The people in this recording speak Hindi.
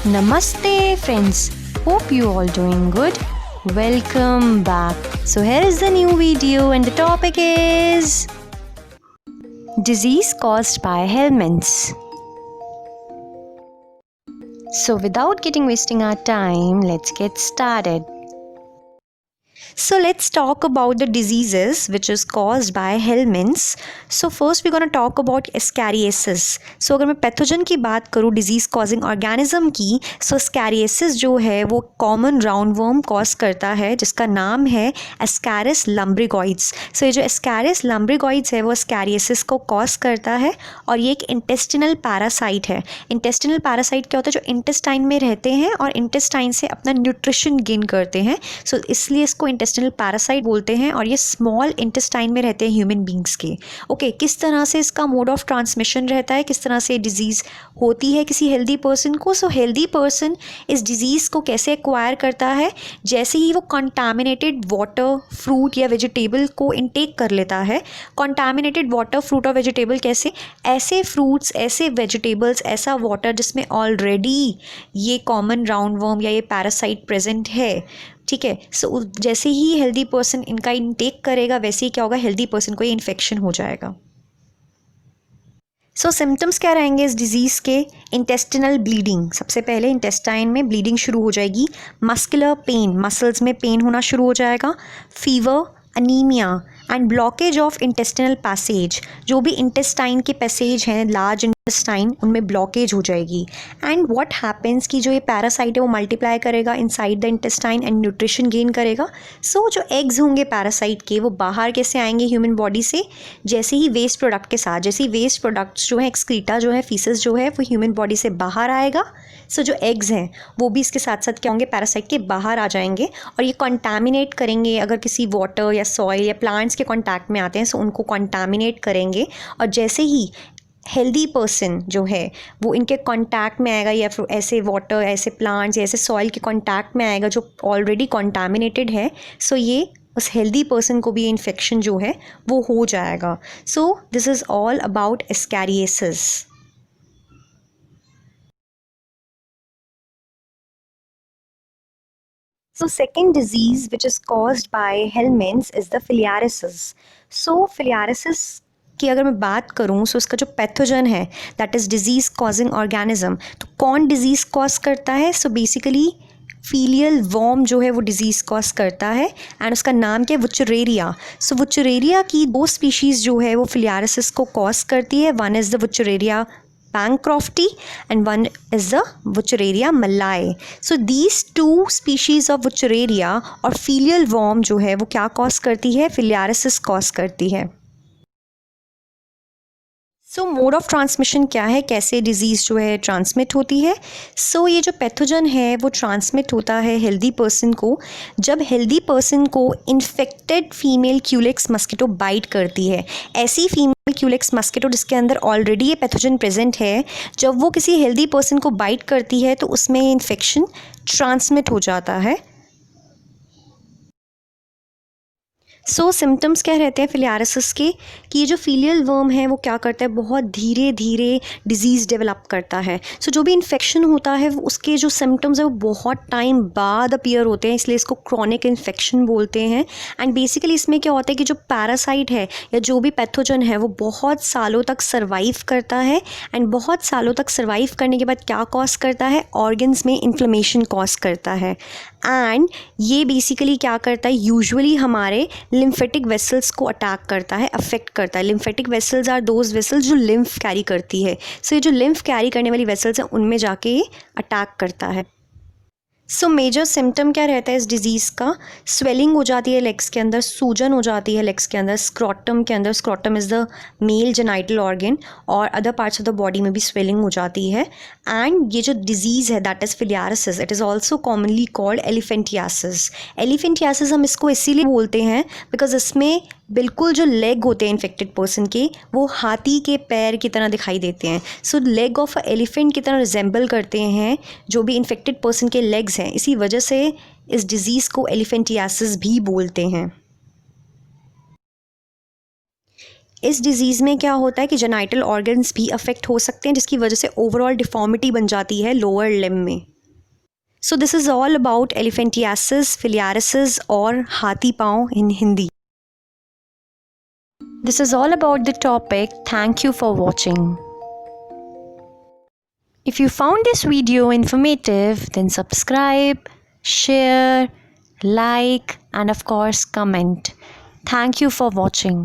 Namaste friends, hope you all doing good. Welcome back. So here is the new video and the topic is disease caused by helminths. So without wasting our time, let's get started. So let's talk about the diseases which is caused by helminths. So first we're going to talk about Ascariasis. So अगर मैं पैथोजन की बात करूँ डिजीज़ कॉजिंग ऑर्गेनिज्म की, सो Ascariasis जो है वो कॉमन राउंड वर्म कॉज करता है जिसका नाम है Ascaris lumbricoides. सो ये जो Ascaris lumbricoides है वो Ascariasis को कॉज करता है और ये एक इंटेस्टिनल पैरासाइट है. इंटेस्टिनल पैरासाइट क्या होता है? जो इंटेस्टाइन में रहते हैं और इंटेस्टाइन से अपना न्यूट्रिशन गेन करते हैं. सो इसलिए इसको इंटेस्टिनल पैरासाइट बोलते हैं और ये स्मॉल इंटेस्टाइन में रहते हैं ह्यूमन बींग्स के. ओके, किस तरह से इसका मोड ऑफ ट्रांसमिशन रहता है, किस तरह से डिजीज़ होती है किसी हेल्दी पर्सन को. सो हेल्दी पर्सन इस डिजीज़ को कैसे एक्वायर करता है? जैसे ही वो कंटामिनेटेड वाटर, फ्रूट या वेजिटेबल को इनटेक कर लेता है. कंटामिनेटेड वाटर, फ्रूट और वेजिटेबल कैसे? ऐसे फ्रूट्स, ऐसे वेजिटेबल्स, ऐसा वाटर जिसमें ऑलरेडी ये कॉमन राउंड वर्म या ये पैरासाइट प्रेजेंट है. ठीक है. सो जैसे ही हेल्दी पर्सन इनका इनटेक करेगा वैसे ही क्या होगा, हेल्दी पर्सन को ये इन्फेक्शन हो जाएगा. सो सिम्टम्स क्या रहेंगे इस डिज़ीज़ के? इंटेस्टिनल ब्लीडिंग, सबसे पहले इंटेस्टाइन में ब्लीडिंग शुरू हो जाएगी. मस्कुलर पेन, मसल्स में पेन होना शुरू हो जाएगा. Fever, anaemia and blockage of intestinal passage. जो भी इंटेस्टाइन के पैसेज हैं, लार्ज इंटेस्टाइन, उनमें ब्लॉकेज हो जाएगी. एंड व्हाट हैपेंस कि जो ये पैरासाइट है वो मल्टीप्लाई करेगा inside the intestine and nutrition gain करेगा. सो जो एग्स होंगे पैरासाइट के वो बाहर कैसे आएंगे ह्यूमन बॉडी से? जैसे ही वेस्ट प्रोडक्ट के साथ, जैसे ही वेस्ट प्रोडक्ट्स जो है, एक्सक्रीटा जो है, फीसस जो है, वो ह्यूमन बॉडी से बाहर आएगा. सो जो एग्स हैं वो भी इसके साथ साथ क्या होंगे, पैरासाइट के बाहर आ जाएंगे और ये कंटामिनेट करेंगे. अगर किसी वाटर या सॉइल या प्लांट्स के कांटेक्ट में आते हैं सो उनको कंटामिनेट करेंगे. और जैसे ही हेल्दी पर्सन जो है वो इनके कांटेक्ट में आएगा या फिर ऐसे वाटर, ऐसे प्लांट्स या ऐसे सॉइल के कांटेक्ट में आएगा जो ऑलरेडी कंटामिनेटेड है, सो ये उस हेल्दी पर्सन को भी इन्फेक्शन जो है वो हो जाएगा. सो this is all about ascariasis. So second disease which is caused by helminths is the filariasis. So filariasis की अगर मैं बात करूँ सो इसका जो पैथोजन है that is disease causing organism. तो कौन डिजीज़ कॉज करता है? सो बेसिकली फीलियल वर्म जो है वो डिजीज़ कॉज करता है एंड उसका नाम क्या है? वुचरेरिया. सो वुचरेरिया की दो स्पीशीज़ जो है वो फिलियारिसिस को कॉज करती है. One is the Wuchereria Bancrofti and one is the Wuchereria malayi. So these two species of Wuchereria और filial worm जो है वो क्या कॉज करती है? फिलियारिसिस कॉज करती है. सो मोड ऑफ ट्रांसमिशन क्या है, कैसे डिजीज़ जो है ट्रांसमिट होती है? सो ये जो पैथोजन है वो ट्रांसमिट होता है हेल्दी पर्सन को जब हेल्दी पर्सन को infected female culex mosquito bite करती है. ऐसी फीमेल क्यूलेक्स मस्किटो जिसके अंदर ऑलरेडी ये पैथोजन प्रेजेंट है, जब वो किसी हेल्दी पर्सन को बाइट करती है तो उसमें ये इन्फेक्शन ट्रांसमिट हो जाता है. सो सिम्टम्स क्या रहते हैं फिलियारिसिस के? कि ये जो फीलियल वर्म है वो क्या करता है, बहुत धीरे धीरे डिजीज़ डेवलप करता है. सो जो भी इन्फेक्शन होता है उसके जो सिम्टम्स है वो बहुत टाइम बाद अपीयर होते हैं, इसलिए इसको क्रॉनिक इन्फेक्शन बोलते हैं. एंड बेसिकली इसमें क्या होता है कि जो पैरासाइट है या जो भी पैथोजन है वो बहुत सालों तक सर्वाइव करता है. एंड बहुत सालों तक सर्वाइव करने के बाद क्या कॉज करता है? ऑर्गन्स में इन्फ्लेमेशन कॉज करता है. एंड ये बेसिकली क्या करता है? यूजुअली हमारे लिम्फेटिक वेसल्स को अटैक करता है, अफेक्ट करता है. Lymphatic vessels are those vessels जो लिम्फ कैरी करती है. सो ये जो लिम्फ कैरी करने वाली वेसल्स हैं उनमें जाके ये अटैक करता है. सो मेजर सिम्टम क्या रहता है इस डिज़ीज़ का? स्वेलिंग हो जाती है लेग्स के अंदर, सूजन हो जाती है लेग्स के अंदर, स्क्रॉटम के अंदर. Scrotum is the male genital organ और other parts of the body में भी स्वेलिंग हो जाती है. एंड ये जो डिजीज़ है that is filariasis, it is also commonly called elephantiasis. Elephantiasis हम इसको इसीलिए बोलते हैं बिकॉज इसमें बिल्कुल जो लेग होते हैं इन्फेक्टेड पर्सन के वो हाथी के पैर की तरह दिखाई देते हैं. सो लेग ऑफ अ एलिफेंट की तरह रिजेंबल करते हैं जो भी इन्फेक्टेड पर्सन के लेग्स हैं. इसी वजह से इस डिज़ीज़ को एलिफेंटियासिस भी बोलते हैं. इस डिज़ीज़ में क्या होता है कि जेनाइटल ऑर्गन्स भी अफेक्ट हो सकते हैं, जिसकी वजह से ओवरऑल डिफॉर्मिटी बन जाती है लोअर लिम्ब में। So this is all about elephantiasis, filariasis और हाथी पाँव इन Hindi. This is all about the topic. Thank you for watching. If you found this video informative, then subscribe, share, like, and of course comment. Thank you for watching.